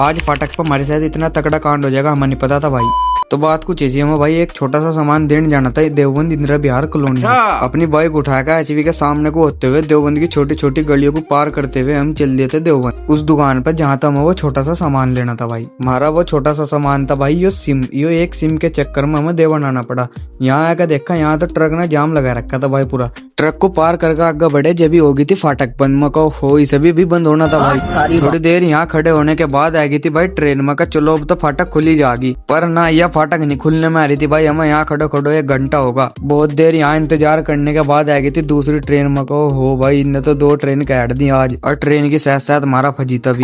आज फाटक पर हमारे साथ इतना तगड़ा कांड हो जाएगा हमें नहीं पता था भाई। तो बात कुछ ऐसी है भाई, एक छोटा सा सामान देने जाना था देवबंद इंदिरा विहार कॉलोनी में। अपनी बाइक उठाकर एचवी के सामने को होते हुए देवबंद की छोटी छोटी गलियों को पार करते हुए हम चल दिए थे देवबंद उस दुकान पर जहाँ था हमें वो छोटा सा सामान लेना था भाई। हमारा वो छोटा सा सामान था भाई यो एक सिम के चक्कर में हमें देवन आना पड़ा। यहाँ आकर देखा यहाँ तो ट्रक ने जाम लगा रखा था भाई पूरा। ट्रक को पार करके आगे बढ़े जब भी होगी थी फाटक बंद में कहो हो इसे भी बंद होना था भाई। थोड़ी देर यहाँ खड़े होने के बाद आ गई थी भाई ट्रेन में का चलो अब तो फाटक खुली जाएगी, पर ना यह फाटक नहीं खुलने में आ रही थी भाई। हमें यहाँ खड़ो खड़ो 1 घंटा होगा। बहुत देर यहाँ इंतजार करने के बाद आ गई थी दूसरी ट्रेन में कहो हो भाई इनने तो 2 ट्रेन काट दी आज, और ट्रेन के साथ साथ हमारा फजीता भी।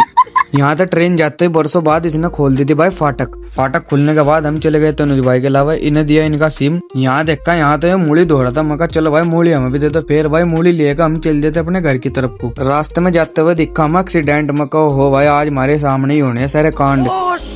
यहाँ तक ट्रेन जाते ही बरसों बाद इसने खोल दी थी भाई फाटक। फाटक खुलने के बाद हम चले गए तनुज भाई के अलावा, इन्हें दिया इनका सिम। यहाँ देखा यहाँ तो ये मूली धो रहा था, मैं कहा चलो भाई मूली हमें भी दे दो। फिर भाई मूली लेकर हम चल देते अपने घर की तरफ को। रास्ते में जाते हुए दिखा हम एक्सीडेंट में कहो हो भाई आज हमारे सामने ही होने सारे कांड।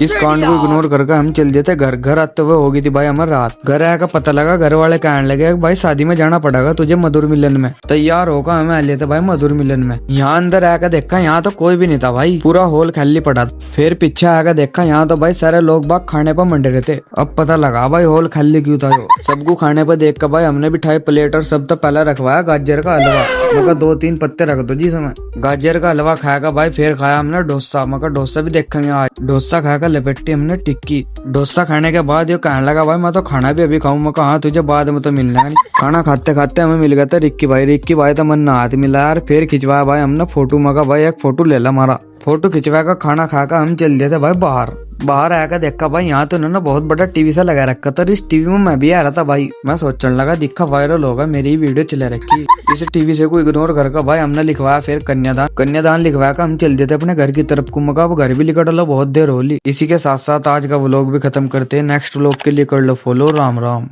इस कांड को इग्नोर करके हम चल देते घर। घर आते हुए होगी थी भाई हमें रात। घर आया का पता लगा घर वाले कहने लगे भाई शादी में जाना पड़ेगा तुझे मधुर मिलन में। तैयार होकर हमें लेते भाई मधुर मिलन में। यहाँ अंदर आकर देखा यहाँ तो कोई भी नहीं था भाई, पूरा हॉल खाली पड़ा। फिर पीछे आकर देखा यहाँ तो भाई सारे लोग बाग खाने पर मंडे रहे थे। अब पता लगा भाई हॉल खाली क्यों था। सबको खाने पर देख कर भाई हमने बिठाई प्लेट और सब तो पहले रखवाया गाजर का हलवा। मगर 2-3 पत्ते रख दो जी समय। गाजर का हलवा खाएगा भाई। फिर खाया हमने डोसा। मगर डोसा भी देखेंगे आज। डोसा खाकर लपेटी हमने टिक्की। डोसा खाने के बाद ये कहने लगा भाई मैं तो खाना भी अभी खाऊं। मैं कहा तुझे बाद में तो मिलना है। खाना खाते खाते हमें मिल गया था रिक्की भाई तो मन ना हाथ मिला यार। फिर खिंचवाया भाई हमने फोटो। मगा भाई एक फोटो ले ला हमारा। फोटो खिंचवा कर खाना खाकर हम चल दिए थे भाई बाहर आकर देखा भाई यहाँ तो उन्होंने बहुत बड़ा टीवी सा लगा रखा था। इस टीवी में मैं भी आ रहा था भाई। मैं सोचने लगा दिखा वायरल होगा मेरी वीडियो चले रखी। इस टीवी से को इग्नोर करके भाई हमने लिखवाया फिर कन्यादान लिखवाया कर हम चल देते अपने घर की तरफ को। मगा अब घर भी लिखा डालो बहुत देर होली। इसी के साथ साथ आज का व्लॉग भी खत्म करते हैं। नेक्स्ट व्लॉग के लिए कर लो फॉलो। राम राम।